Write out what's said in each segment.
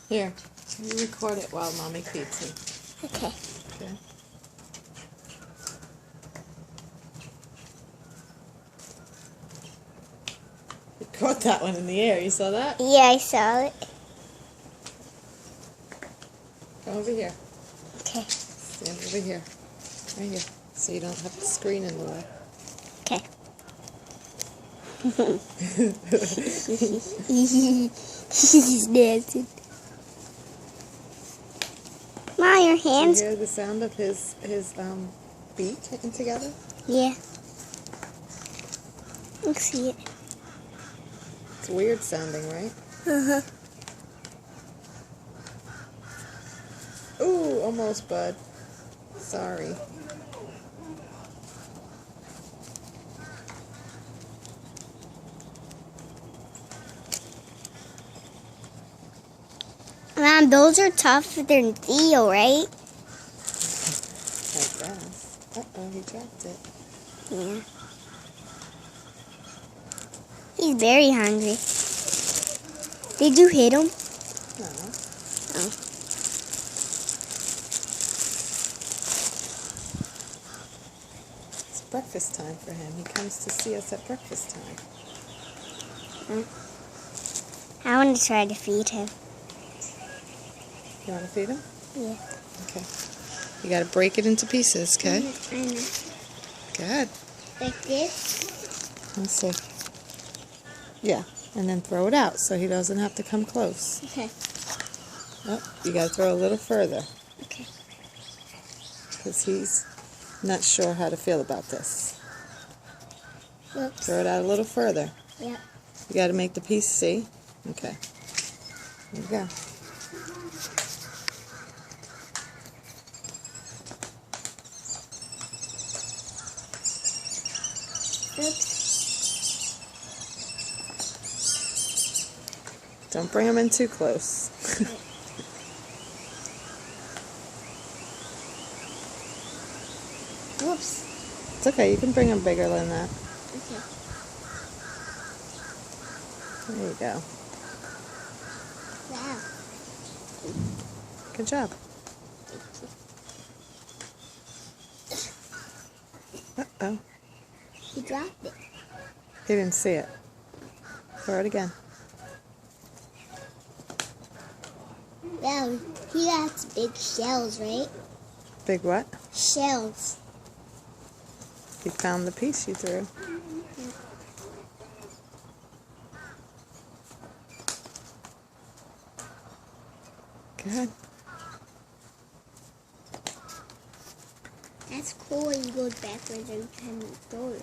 Here, you record it while Mommy feeds him. Okay. Okay. You caught that one in the air. You saw that? Yeah, I saw it. Come over here. Okay. Stand over here. Right here. So you don't have the screen in the way. Okay. He's dancing. Ma, your hands. You hear the sound of his feet hitting together? Yeah. Let's see it. It's weird sounding, right? Uh-huh. Ooh, almost, bud. Sorry. Mom, those are tougher than Theo, right? I guess. Uh-oh, he dropped it. Yeah. He's very hungry. Did you hit him? No. Oh. It's breakfast time for him. He comes to see us at breakfast time. I want to try to feed him. You want to feed him? Yeah. Okay. You got to break it into pieces, okay? I know. Good. Like this? Let's see. Yeah, and then throw it out so he doesn't have to come close. Okay. Oh, you got to throw a little further Okay. because he's not sure how to feel about this. Whoops. Throw it out a little further. Yep. You got to make the piece, see? Okay. There you go. Oops. Don't bring him in too close. Whoops. It's okay. You can bring him bigger than that. Okay. There you go. Wow. Good job. Uh-oh. He dropped it. He didn't see it. Throw it again. Wow, he has big shells, right? Big what? Shells. He found the piece you threw. Good. That's cool when you go backwards every time you throw it.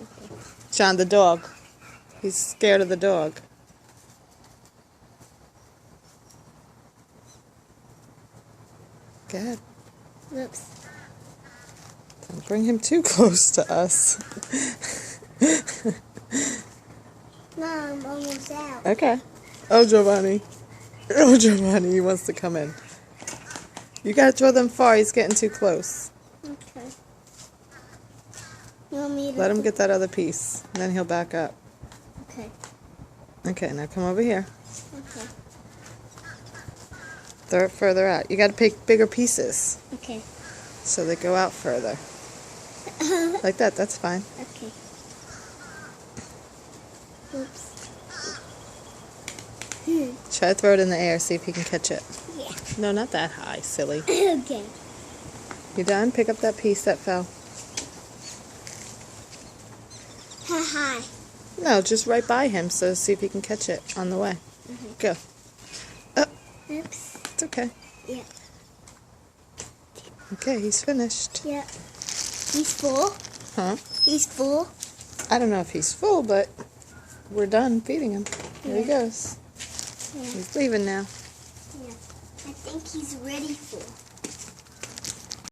John, the dog. He's scared of the dog. Good. Whoops. Don't bring him too close to us. Mom, I'm almost out. Okay. Oh, Jovanni. Oh, Jovanni, he wants to come in. You gotta throw them far. He's getting too close. Okay. You want me to Let him get that other piece, and then he'll back up. Okay. Okay, now come over here. Okay. Throw it further out. You gotta pick bigger pieces Okay. so they go out further. Like that, that's fine. Okay. Oops. Try to throw it in the air, see if he can catch it. Yeah. No, not that high, silly. Okay. You done? Pick up that piece that fell. Ha ha. No, just right by him, so see if he can catch it on the way. Go. Oops. It's okay. Yeah. Okay, he's finished. Yeah. He's full. Huh? He's full. I don't know if he's full, but we're done feeding him. There he Yeah. goes. Yeah. He's leaving now. Yeah. I think he's ready full.